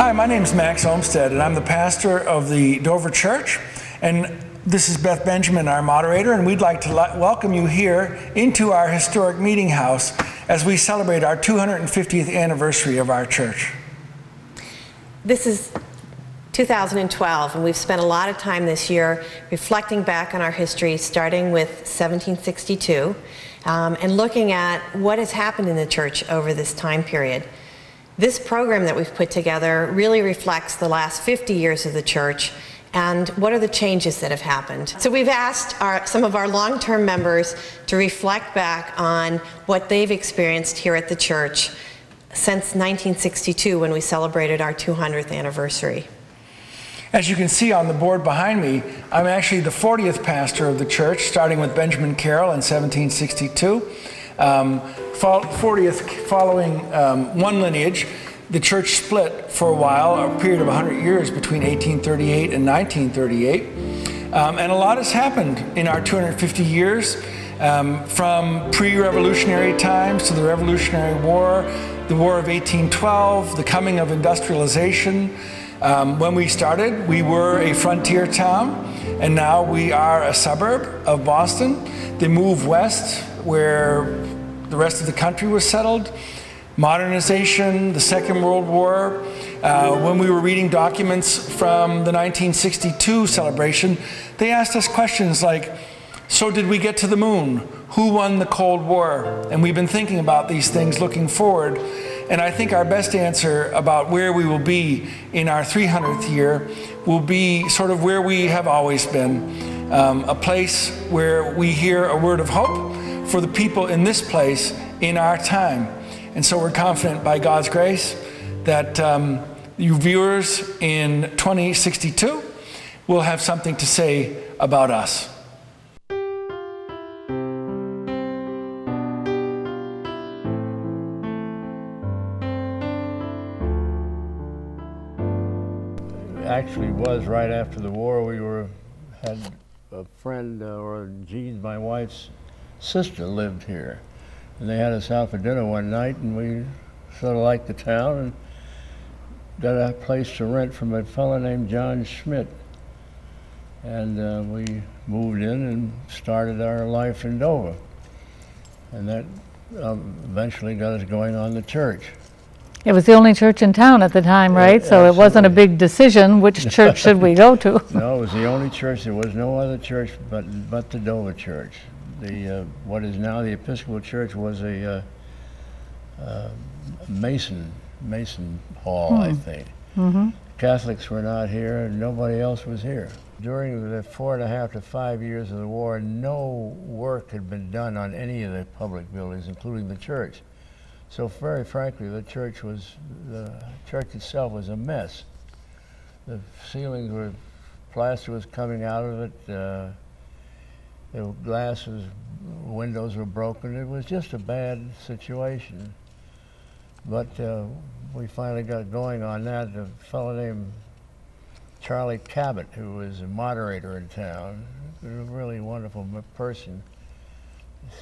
Hi, my name is Max Olmsted, and I'm the pastor of the Dover Church. And this is Beth Benjamin, our moderator, and we'd like to welcome you here into our historic meeting house as we celebrate our 250th anniversary of our church. This is 2012, and we've spent a lot of time this year reflecting back on our history, starting with 1762, and looking at what has happened in the church over this time period. This program that we've put together really reflects the last 50 years of the church and what are the changes that have happened. So we've asked some of our long-term members to reflect back on what they've experienced here at the church since 1962, when we celebrated our 200th anniversary. As you can see on the board behind me, I'm actually the 40th pastor of the church, starting with Benjamin Carroll in 1762. 40th following one lineage. The church split for a while, a period of 100 years between 1838 and 1938. And a lot has happened in our 250 years, from pre-revolutionary times to the Revolutionary War, the War of 1812, the coming of industrialization. When we started, we were a frontier town, and now we are a suburb of Boston. The move west, where the rest of the country was settled, modernization, the Second World War. When we were reading documents from the 1962 celebration, they asked us questions like, so did we get to the moon? Who won the Cold War? And we've been thinking about these things looking forward. And I think our best answer about where we will be in our 300th year will be sort of where we have always been, a place where we hear a word of hope for the people in this place in our time. And so we're confident by God's grace that you viewers in 2062 will have something to say about us. Actually was right after the war. We had a friend, or Jean, my wife's sister, lived here, and they had us out for dinner one night, and we sort of liked the town and got a place to rent from a fellow named John Schmidt, and we moved in and started our life in Dover, and that eventually got us going on the church. It was the only church in town at the time, right? So Absolutely. It wasn't a big decision, which church should we go to? No, it was the only church. There was no other church but the Dover Church. What is now the Episcopal Church was a Mason Hall, I think. Mm-hmm. Catholics were not here, and nobody else was here. During the 4.5 to 5 years of the war, no work had been done on any of the public buildings, including the church. So very frankly, the church itself was a mess. The ceilings were, plaster was coming out of it, the windows were broken. It was just a bad situation. But we finally got going on that. A fellow named Charlie Cabot, who was a moderator in town, a really wonderful person,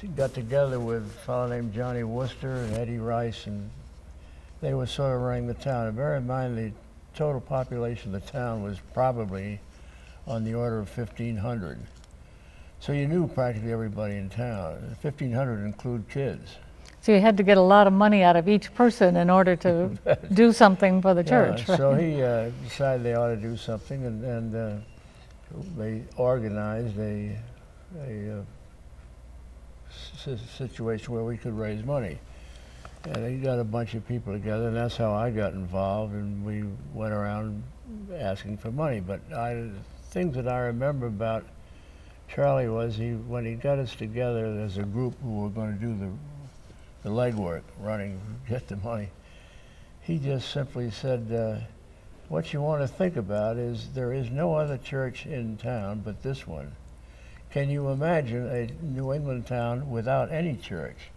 he got together with a fellow named Johnny Worcester and Eddie Rice, and they were sort of running the town. And bear in mind, the total population of the town was probably on the order of 1,500. So you knew practically everybody in town. 1,500 include kids. So you had to get a lot of money out of each person in order to do something for the church, right? So he decided they ought to do something, and they organized a situation where we could raise money. And he got a bunch of people together, and that's how I got involved, and we went around asking for money. But things that I remember about Charlie was when he got us together as a group who were going to do the legwork, get the money, he just simply said, what you want to think about is there is no other church in town but this one. Can you imagine a New England town without any church?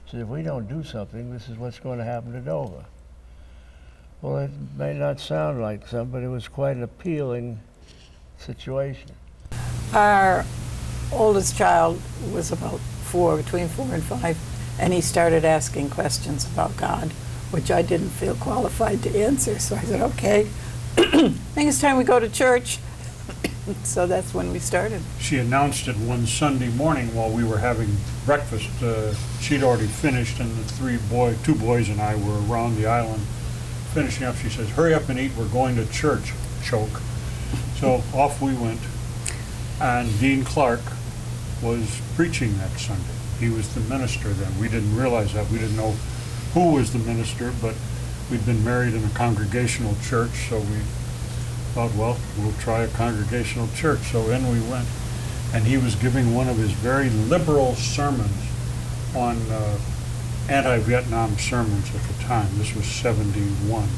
So if we don't do something, this is what's going to happen to Dover. Well, it may not sound like something, but it was quite an appealing situation. Our oldest child was about between 4 and 5, and he started asking questions about God which I didn't feel qualified to answer. So I said, okay, I think it's time we go to church. So that's when we started. She announced it one Sunday morning while we were having breakfast. She'd already finished, and the two boys and I were around the island finishing up. She says, hurry up and eat, we're going to church, choke. So off we went, and Dean Clark was preaching that Sunday. He was the minister then. We didn't realize that. We didn't know who was the minister, but we'd been married in a congregational church, so we thought, well, we'll try a congregational church. So in we went, and he was giving one of his very liberal sermons on anti-Vietnam sermons at the time. This was 71.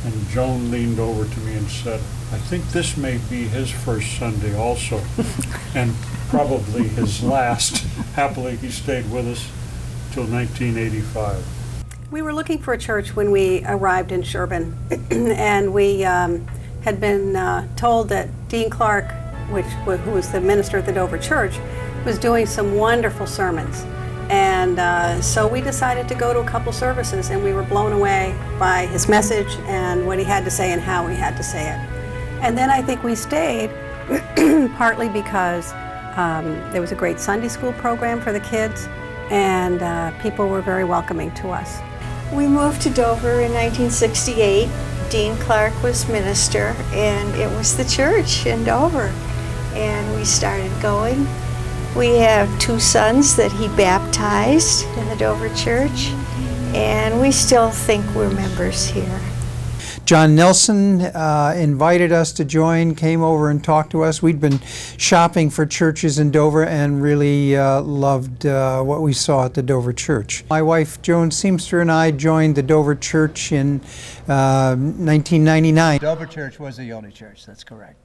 And Joan leaned over to me and said, I think this may be his first Sunday also, and probably his last. Happily, he stayed with us till 1985. We were looking for a church when we arrived in Sherburne, and we had been told that Dean Clark, who was the minister at the Dover Church, was doing some wonderful sermons. And so we decided to go to a couple services, and we were blown away by his message and what he had to say and how he had to say it. And then I think we stayed partly because there was a great Sunday school program for the kids, and people were very welcoming to us. We moved to Dover in 1968. Dean Clark was minister, and it was the church in Dover. And we started going. We have 2 sons that he baptized in the Dover church, and we still think we're members here. John Nelson invited us to join, came over and talked to us. We'd been shopping for churches in Dover and really loved what we saw at the Dover Church. My wife, Joan Seamster, and I joined the Dover Church in 1999. Dover Church was the only church, that's correct.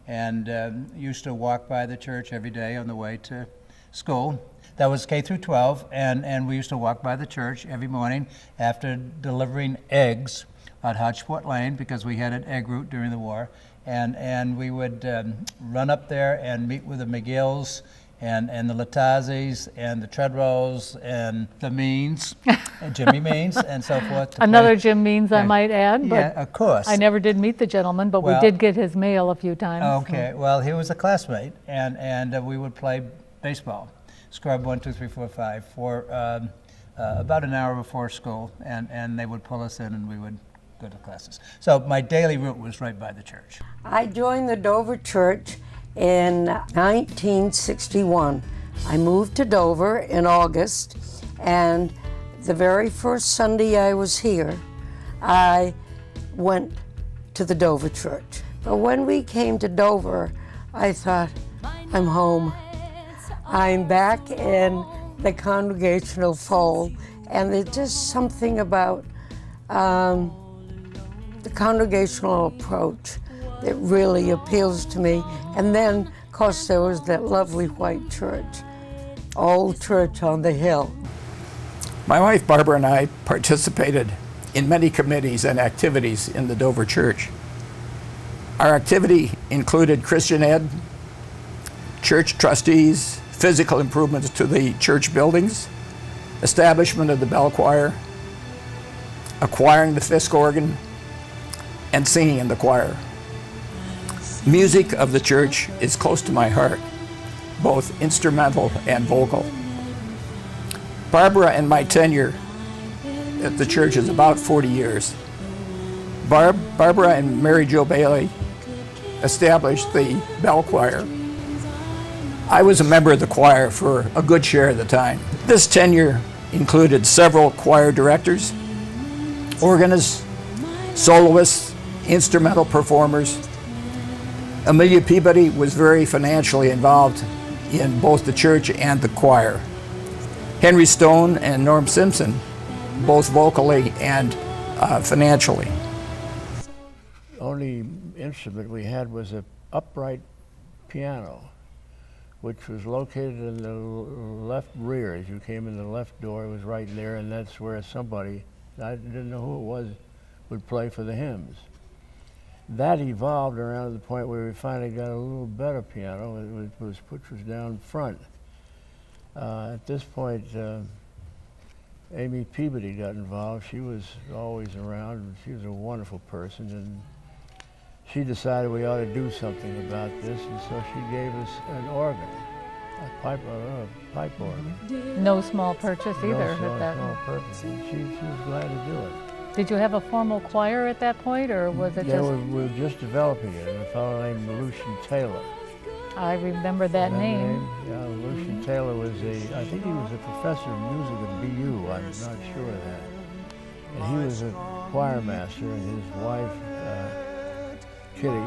And used to walk by the church every day on the way to school. That was K through 12, and we used to walk by the church every morning after delivering eggs at Hodgeport Lane, because we had an egg route during the war, and we would run up there and meet with the McGills and the Latazis and the Treadwells and the Means, and Jimmy Means, and so forth. Another Jim Means, I might add, but yeah, of course. I never did meet the gentleman, but we did get his mail a few times. Okay, well, he was a classmate, and we would play baseball, scrub 1, 2, 3, 4, 5, for about an hour before school, and they would pull us in, and we would go to classes. So my daily route was right by the church. I joined the Dover Church in 1961. I moved to Dover in August, and the very first Sunday I was here, I went to the Dover Church. But when we came to Dover, I thought, I'm home. I'm back in the congregational fold, and there's just something about the congregational approach that really appeals to me. And then, of course, there was that lovely white church, old church on the hill. My wife Barbara and I participated in many committees and activities in the Dover Church. Our activity included Christian ed, church trustees, physical improvements to the church buildings, establishment of the bell choir, acquiring the Fisk organ, and singing in the choir. Music of the church is close to my heart, both instrumental and vocal. Barbara and my tenure at the church is about 40 years. Barbara and Mary Jo Bailey established the bell choir. I was a member of the choir for a good share of the time. This tenure included several choir directors, organists, soloists, instrumental performers. Amelia Peabody was very financially involved in both the church and the choir. Henry Stone and Norm Simpson, both vocally and financially. The only instrument we had was an upright piano, which was located in the left rear. As you came in the left door, it was right there, and that's where somebody, I didn't know who it was, would play for the hymns. That evolved around the point where we finally got a little better piano, which was down front. At this point, Amy Peabody got involved. She was always around, and she was a wonderful person, and she decided we ought to do something about this, and so she gave us an organ, a pipe organ. No small purchase either. No small purchase. She was glad to do it. Did you have a formal choir at that point, or was it just? We were just developing it, and a fellow named Lucian Taylor. I remember that name. Yeah, Lucian Taylor was I think he was a professor of music at BU, I'm not sure of that. And he was a choir master, and his wife, Kitty,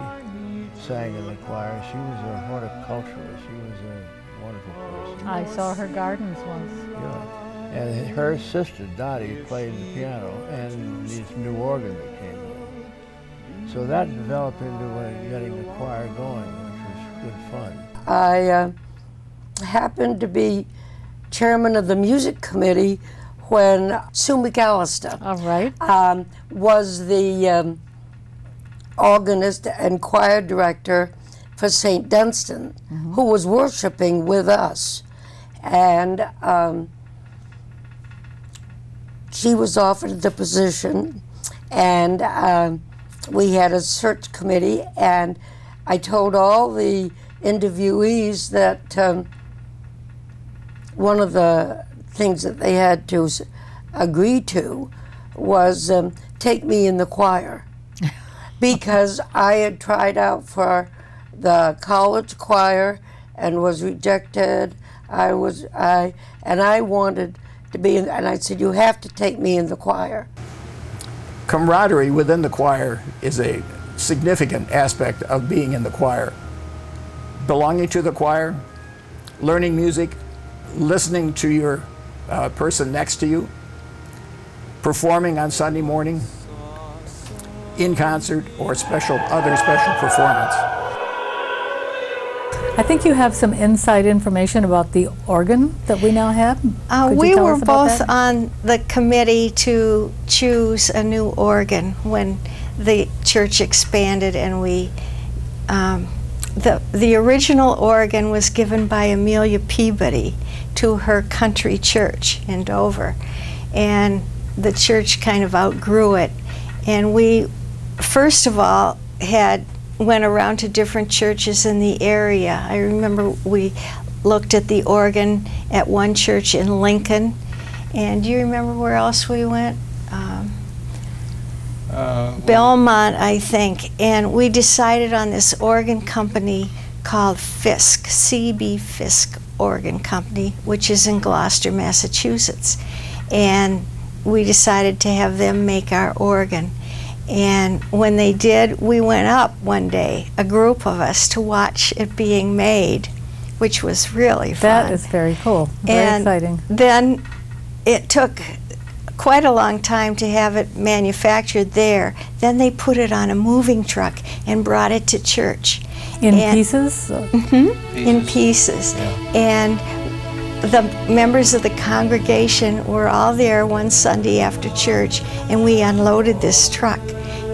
sang in the choir. She was a horticulturist. She was a wonderful person. I saw her gardens once. Yeah. And her sister, Dottie, played the piano, and this new organ that came in. So that developed into getting the choir going, which was good fun. I happened to be chairman of the music committee when Sue McAllister was the organist and choir director for St. Dunstan, who was worshiping with us. And she was offered the position, and we had a search committee, and I told all the interviewees that one of the things that they had to agree to was take me in the choir, because I had tried out for the college choir and was rejected. I wanted to be in, and I said, you have to take me in the choir. Camaraderie within the choir is a significant aspect of being in the choir. Belonging to the choir, learning music, listening to your person next to you, performing on Sunday morning, in concert, or other special performance. I think you have some inside information about the organ that we now have. We were both on the committee to choose a new organ when the church expanded, and we the original organ was given by Amelia Peabody to her country church in Dover, and the church kind of outgrew it, and we first of all went around to different churches in the area. I remember we looked at the organ at one church in Lincoln, and do you remember where else we went? Belmont, I think. And we decided on this organ company called Fisk, C.B. Fisk Organ Company, which is in Gloucester, Massachusetts. And we decided to have them make our organ. And when they did, we went up one day, a group of us, to watch it being made, which was really fun. That is very cool, very exciting. Then it took quite a long time to have it manufactured there. Then they put it on a moving truck and brought it to church. In pieces? In pieces. Yeah. And the members of the congregation were all there one Sunday after church, and we unloaded this truck.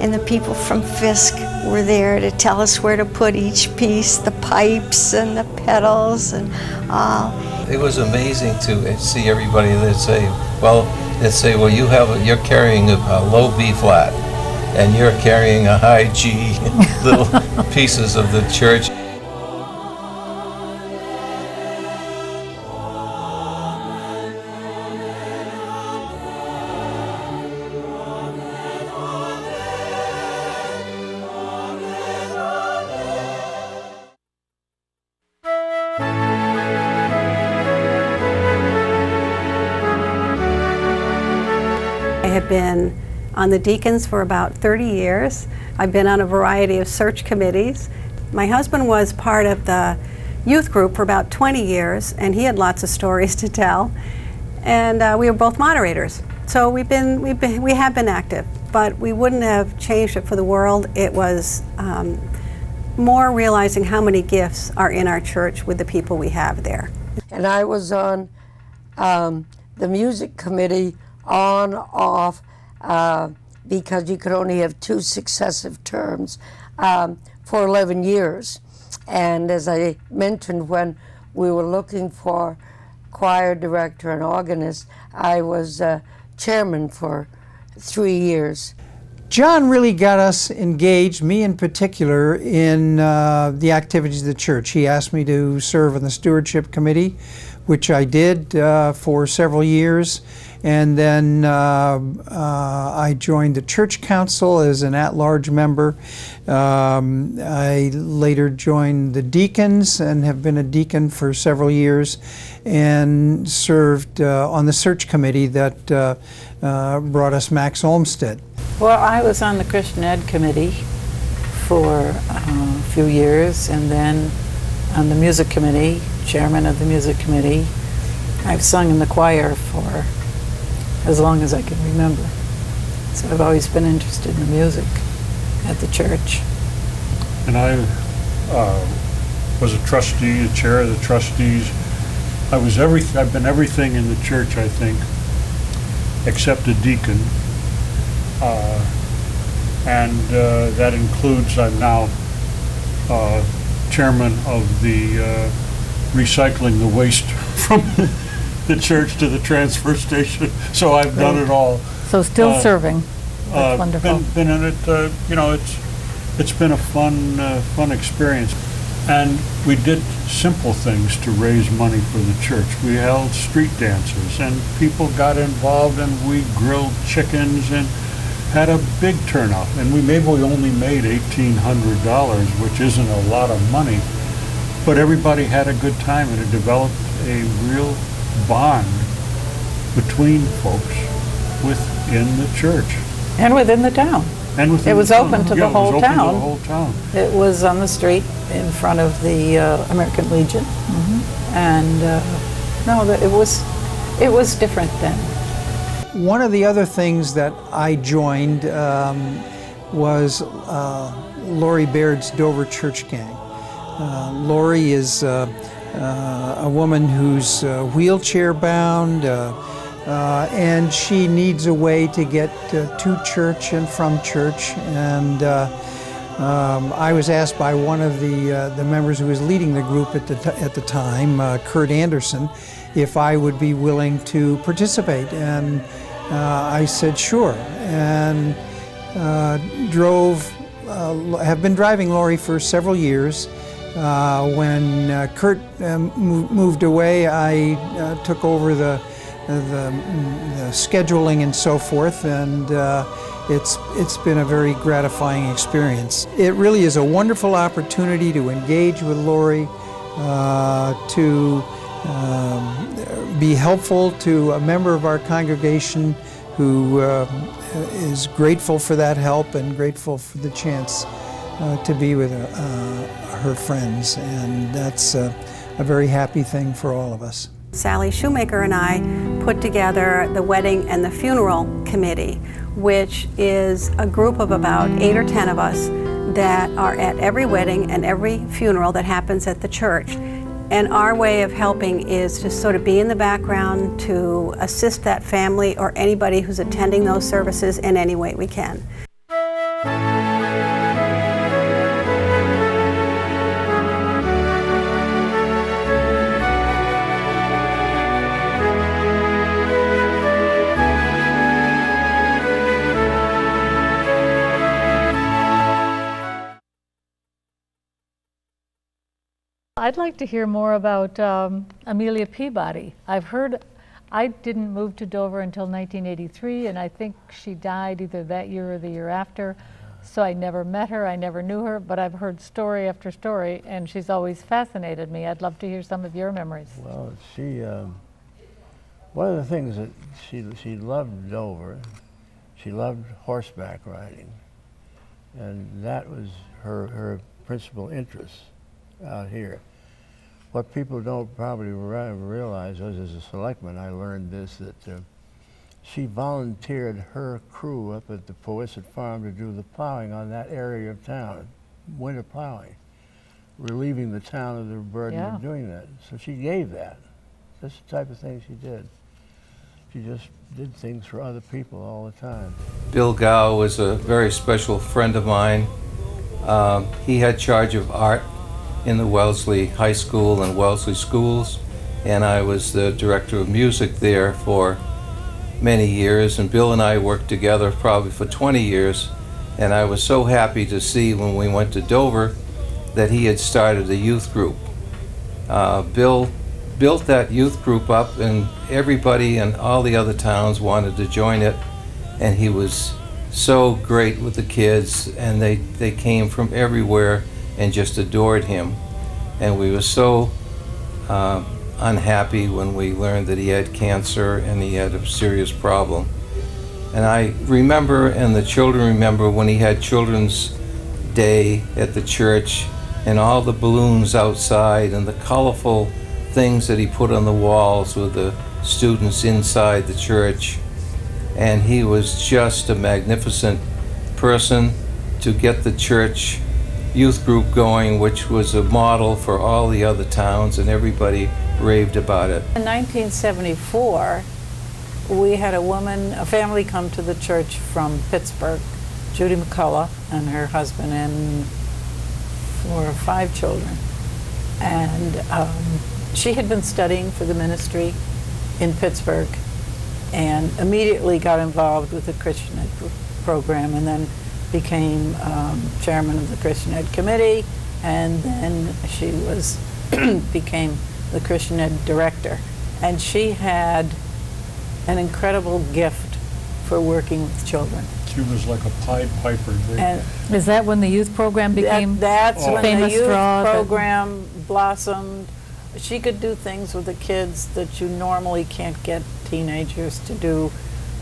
And the people from Fisk were there to tell us where to put each piece, the pipes and the pedals and all. It was amazing to see everybody that say, well, you're carrying a low B flat, and you're carrying a high G, little pieces of the church. I have been on the deacons for about 30 years. I've been on a variety of search committees. My husband was part of the youth group for about 20 years, and he had lots of stories to tell. And we were both moderators. So we have been active, but we wouldn't have changed it for the world. It was more realizing how many gifts are in our church with the people we have there. And I was on the music committee on, off, because you could only have 2 successive terms for 11 years. And as I mentioned, when we were looking for choir director and organist. I was chairman for 3 years. John really got us engaged, me in particular, in the activities of the church. He asked me to serve on the stewardship committee, which I did for several years. And then I joined the church council as an at-large member. I later joined the deacons and have been a deacon for several years, and served on the search committee that brought us Max Olmsted. Well, I was on the Christian Ed committee for a few years, and then on the music committee, chairman of the music committee. I've sung in the choir for as long as I can remember. So I've always been interested in the music at the church. And I was a trustee, a chair of the trustees. I've been everything in the church, I think, except a deacon. That includes, I'm now chairman of the recycling the waste from the church to the transfer station. So I've done it all. So still serving. That's wonderful. Been in it. You know, it's been a fun experience. And we did simple things to raise money for the church. We held street dances, and people got involved, and we grilled chickens and had a big turnout. And we only made $1,800, which isn't a lot of money, but everybody had a good time, and it developed a real bond between folks within the church. And within the town. And within it was open to the whole town. It was open to the whole town. It was on the street in front of the American Legion. And no, it was different then. One of the other things that I joined was Lori Baird's Dover Church Gang. Lori is a woman who's wheelchair bound, and she needs a way to get to church and from church. And I was asked by one of the members who was leading the group at the time, Kurt Anderson, if I would be willing to participate. And I said sure, and have been driving Lori for several years. When Kurt moved away, I took over the scheduling and so forth, and it's been a very gratifying experience. It really is a wonderful opportunity to engage with Lori, to be helpful to a member of our congregation who is grateful for that help and grateful for the chance to be with her friends, and that's a very happy thing for all of us. Sally Shoemaker and I put together the wedding and the funeral committee, which is a group of about 8 or 10 of us that are at every wedding and every funeral that happens at the church. And our way of helping is to sort of be in the background to assist that family or anybody who's attending those services in any way we can. I'd like to hear more about Amelia Peabody. I've heard, I didn't move to Dover until 1983, and I think she died either that year or the year after, so I never met her, I never knew her, but I've heard story after story, and she's always fascinated me. I'd love to hear some of your memories. Well, she, one of the things that she loved Dover, she loved horseback riding, and that was her principal interest out here. What people don't probably realize is, as a selectman, I learned this, that she volunteered her crew up at the Powysset Farm to do the plowing on that area of town, winter plowing, relieving the town of the burden of doing that. So she gave that. That's the type of thing she did. She just did things for other people all the time. Bill Gow was a very special friend of mine. He had charge of art in the Wellesley High School and Wellesley schools, and I was the director of music there for many years, and Bill and I worked together probably for 20 years, and I was so happy to see when we went to Dover that he had started a youth group. Bill built that youth group up, and everybody in all the other towns wanted to join it, and he was so great with the kids, and they came from everywhere and just adored him. And we were so unhappy when we learned that he had cancer and he had a serious problem. And I remember, and the children remember, when he had Children's Day at the church, and all the balloons outside and the colorful things that he put on the walls with the students inside the church. And he was just a magnificent person to get the church youth group going, which was a model for all the other towns, and everybody raved about it. In 1974, we had a family come to the church from Pittsburgh, Judy McCullough and her husband and 4 or 5 children. And she had been studying for the ministry in Pittsburgh and immediately got involved with the Christian Ed program, and then became chairman of the Christian Ed committee, and then she became the Christian Ed director. And she had an incredible gift for working with children. She was like a Pied Piper. And is that when the youth program became that's when famous the youth for all of it? program blossomed. She could do things with the kids that you normally can't get teenagers to do.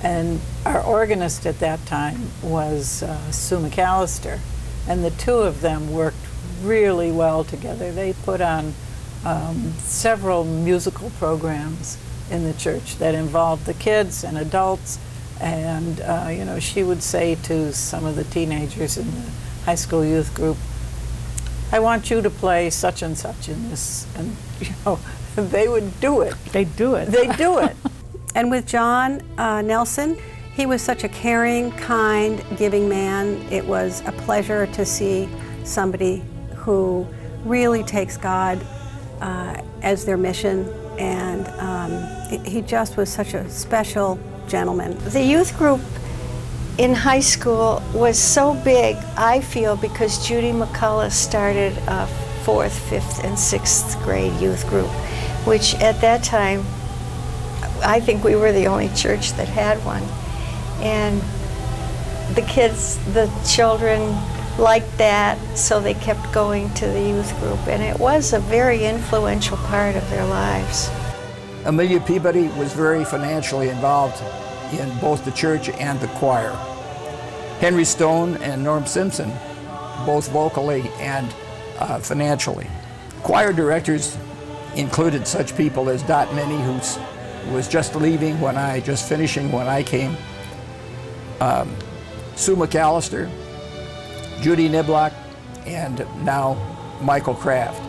And our organist at that time was Sue McAllister, and the two of them worked really well together. They put on several musical programs in the church that involved the kids and adults, and you know, she would say to some of the teenagers in the high school youth group, "I want you to play such and such in this," and you know, they would do it. They'd do it. They'd do it. And with John Nelson, he was such a caring, kind, giving man. It was a pleasure to see somebody who really takes God as their mission, and he just was such a special gentleman. The youth group in high school was so big, I feel, because Judy McCullough started a 4th, 5th, and 6th grade youth group, which at that time, I think we were the only church that had one. And the kids, the children liked that, so they kept going to the youth group, and it was a very influential part of their lives. Amelia Peabody was very financially involved in both the church and the choir. Henry Stone and Norm Simpson, both vocally and financially. Choir directors included such people as Dot Minnie, who was just leaving finishing when I came, Sue McAllister, Judy Niblock, and now Michael Kraft.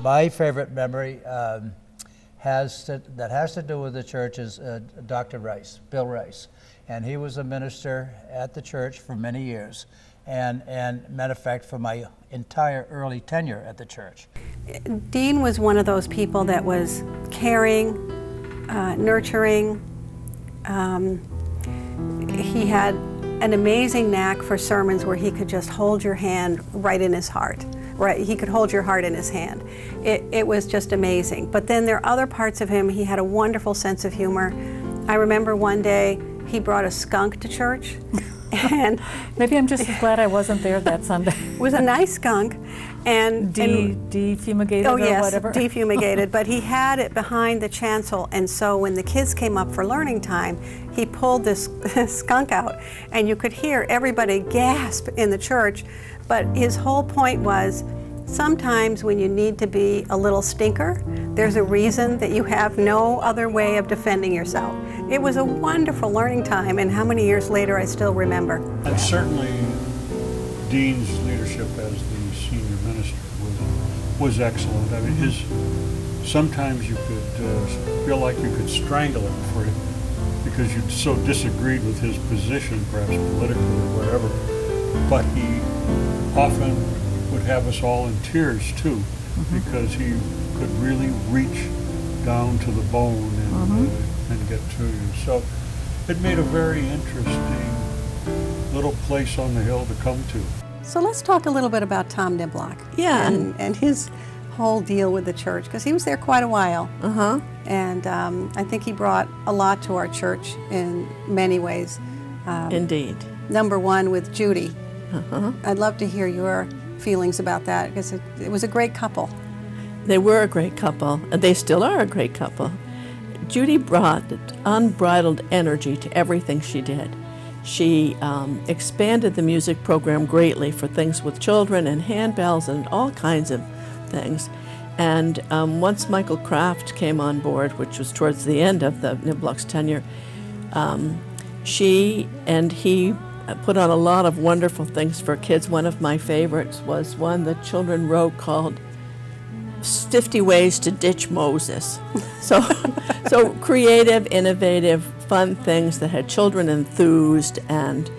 My favorite memory that has to do with the church is Dr. Rice, Bill Rice. And he was a minister at the church for many years, and matter of fact, for my entire early tenure at the church. Dean was one of those people that was caring, nurturing. He had an amazing knack for sermons where he could just hold your hand right in his heart. Right, he could hold your heart in his hand. It was just amazing. But then there are other parts of him. He had a wonderful sense of humor. I remember one day he brought a skunk to church. And maybe I'm just as glad I wasn't there that Sunday. It was a nice skunk. And defumigated or whatever. Oh yes, defumigated. But he had it behind the chancel, and so when the kids came up for learning time, he pulled this skunk out, and you could hear everybody gasp in the church. But his whole point was, sometimes when you need to be a little stinker, there's a reason that you have no other way of defending yourself. It was a wonderful learning time, and how many years later I still remember. And certainly Dean's leadership as the senior minister was excellent. I mean, sometimes you could feel like you could strangle him because you so disagreed with his position, perhaps politically or whatever. But he often would have us all in tears too, because he could really reach down to the bone and get to you. So it made a very interesting little place on the hill to come to. So let's talk a little bit about Tom Niblock. Yeah. And his whole deal with the church, because he was there quite a while. And I think he brought a lot to our church in many ways. Indeed. Number one, with Judy. I'd love to hear your feelings about that, because it was a great couple. They were a great couple, and they still are a great couple. Judy brought unbridled energy to everything she did. She expanded the music program greatly for things with children and handbells and all kinds of things. And once Michael Kraft came on board, which was towards the end of the Niblock's tenure, she and he put on a lot of wonderful things for kids. One of my favorites was one the children wrote called 50 Ways to Ditch Moses. So creative, innovative, fun things that had children enthused and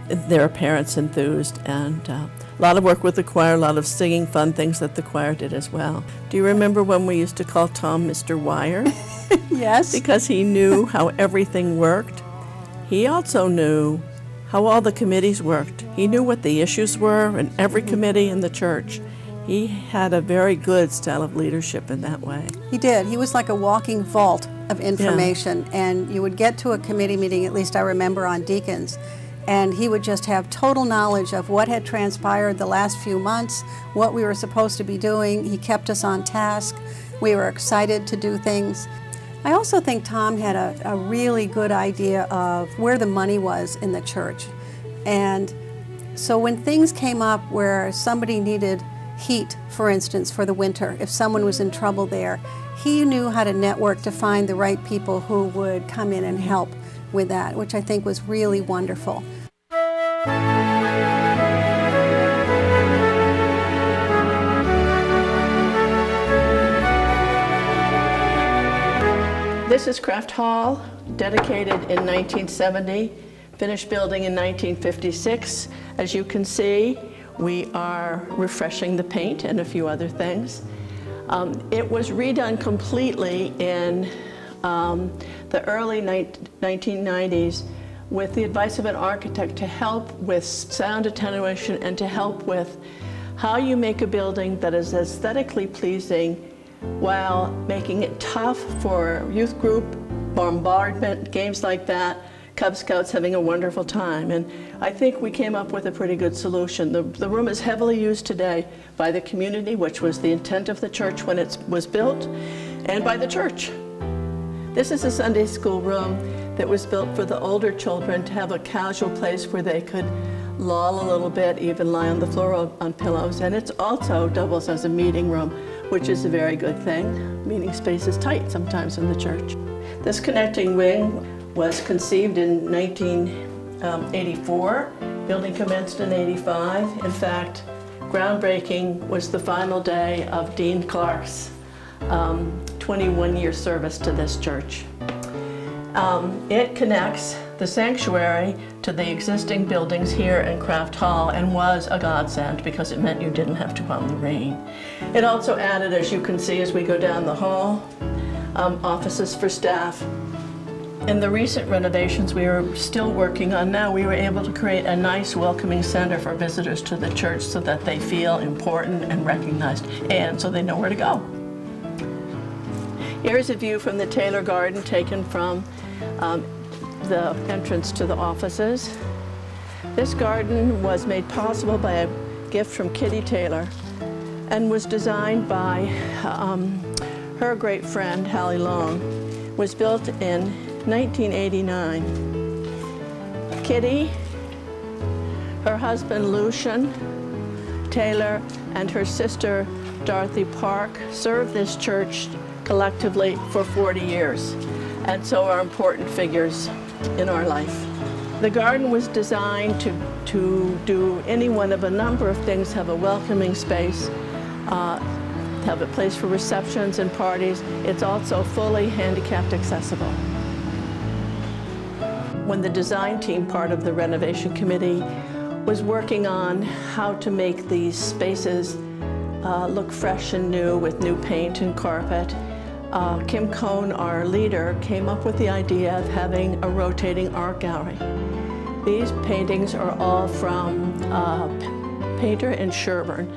their parents enthused, and a lot of work with the choir, a lot of singing, fun things that the choir did as well. Do you remember when we used to call Tom Mr. Wire? Yes. Because he knew how everything worked. He also knew how all the committees worked. He knew what the issues were in every committee in the church. He had a very good style of leadership in that way. He did. He was like a walking vault of information. And you would get to a committee meeting, at least I remember on Deacons, and he would just have total knowledge of what had transpired the last few months, what we were supposed to be doing. He kept us on task. We were excited to do things. I also think Tom had a really good idea of where the money was in the church. And so when things came up where somebody needed heat, for instance, for the winter, if someone was in trouble there, he knew how to network to find the right people who would come in and help with that, which I think was really wonderful. This is Kraft Hall, dedicated in 1970, finished building in 1956. As you can see, we are refreshing the paint and a few other things. It was redone completely in the early 1990s with the advice of an architect to help with sound attenuation and to help with how you make a building that is aesthetically pleasing while making it tough for youth group, bombardment, games like that, Cub Scouts having a wonderful time. And I think we came up with a pretty good solution. The room is heavily used today by the community, which was the intent of the church when it was built, and by the church. This is a Sunday school room that was built for the older children to have a casual place where they could loll a little bit, even lie on the floor on pillows. And it also doubles as a meeting room, which is a very good thing. Meeting space is tight sometimes in the church. This connecting wing was conceived in 1984. Building commenced in 85. In fact, groundbreaking was the final day of Dean Clark's 21-year service to this church. It connects the sanctuary to the existing buildings here in Kraft Hall and was a godsend because it meant you didn't have to go in the rain. It also added, as you can see as we go down the hall, offices for staff. In the recent renovations we are still working on now, we were able to create a nice welcoming center for visitors to the church so that they feel important and recognized and so they know where to go. Here's a view from the Taylor Garden taken from the entrance to the offices. This garden was made possible by a gift from Kitty Taylor and was designed by her great friend, Hallie Long. It was built in 1989. Kitty, her husband Lucian Taylor, and her sister Dorothy Park served this church collectively for 40 years, and so are important figures in our life. The garden was designed to do any one of a number of things, have a welcoming space, have a place for receptions and parties. It's also fully handicapped accessible. When the design team, part of the renovation committee, was working on how to make these spaces look fresh and new with new paint and carpet, Kim Cohn, our leader, came up with the idea of having a rotating art gallery. These paintings are all from a painter in Sherburne,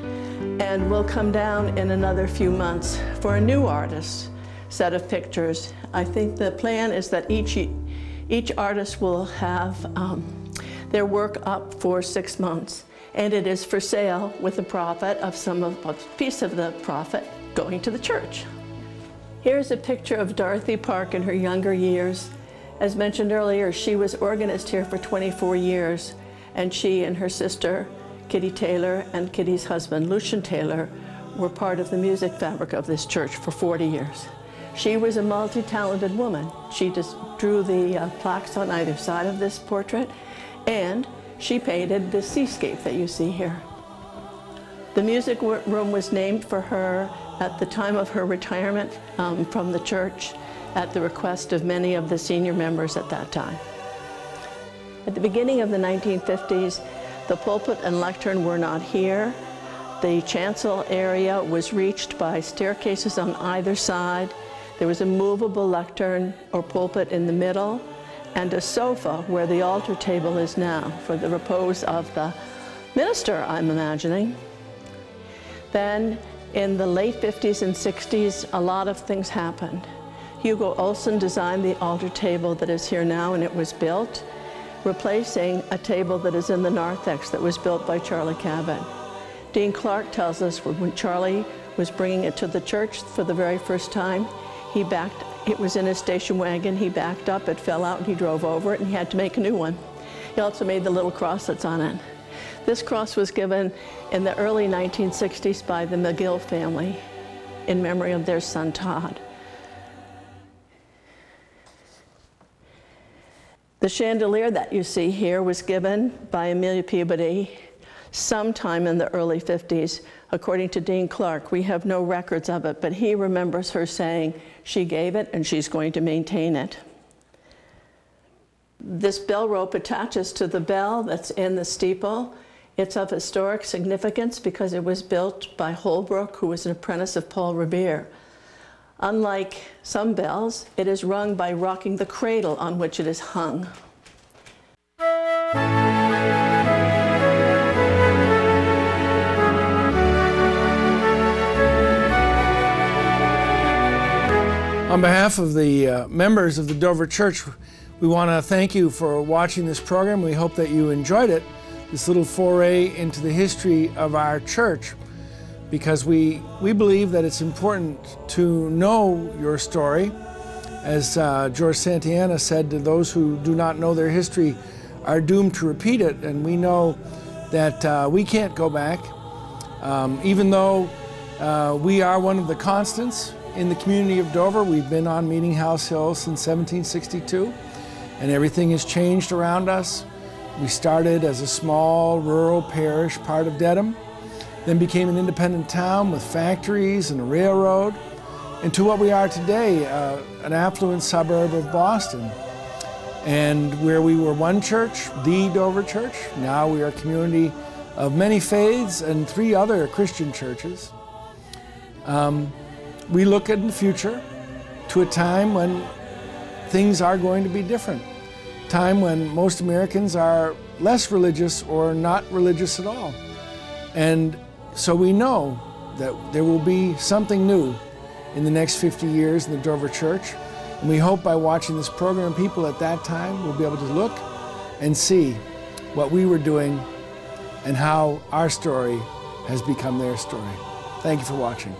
and will come down in another few months for a new artist set of pictures. I think the plan is that each artist will have their work up for 6 months, and it is for sale with a profit of a piece of the profit going to the church. Here's a picture of Dorothy Park in her younger years. As mentioned earlier, she was organist here for 24 years, and she and her sister, Kitty Taylor, and Kitty's husband, Lucian Taylor, were part of the music fabric of this church for 40 years. She was a multi-talented woman. She just drew the plaques on either side of this portrait, and she painted the seascape that you see here. The music room was named for her at the time of her retirement from the church at the request of many of the senior members at that time. At the beginning of the 1950s, the pulpit and lectern were not here. The chancel area was reached by staircases on either side. There was a movable lectern or pulpit in the middle, and a sofa where the altar table is now for the repose of the minister, I'm imagining. Then in the late 50s and 60s, a lot of things happened. Hugo Olson designed the altar table that is here now, and it was built, replacing a table that is in the narthex that was built by Charlie Cabot. Dean Clark tells us when Charlie was bringing it to the church for the very first time, it was in a station wagon, he backed up, it fell out, and he drove over it, and he had to make a new one. He also made the little cross that's on it. This cross was given in the early 1960s by the McGill family in memory of their son, Todd. The chandelier that you see here was given by Amelia Peabody sometime in the early 50s. According to Dean Clark, we have no records of it, but he remembers her saying she gave it and she's going to maintain it. This bell rope attaches to the bell that's in the steeple. It's of historic significance because it was built by Holbrook, who was an apprentice of Paul Revere. Unlike some bells, it is rung by rocking the cradle on which it is hung. On behalf of the members of the Dover Church, we want to thank you for watching this program. We hope that you enjoyed it, this little foray into the history of our church, because we believe that it's important to know your story. As George Santayana said, to those who do not know their history are doomed to repeat it, and we know that we can't go back. Even though we are one of the constants in the community of Dover, we've been on Meeting House Hill since 1762, and everything has changed around us. We started as a small rural parish, part of Dedham, then became an independent town with factories and a railroad, and to what we are today, an affluent suburb of Boston. And where we were one church, the Dover Church, now we are a community of many faiths and 3 other Christian churches. We look in the future to a time when things are going to be different. Time when most Americans are less religious or not religious at all. And so we know that there will be something new in the next 50 years in the Dover Church. And we hope by watching this program, people at that time will be able to look and see what we were doing and how our story has become their story. Thank you for watching.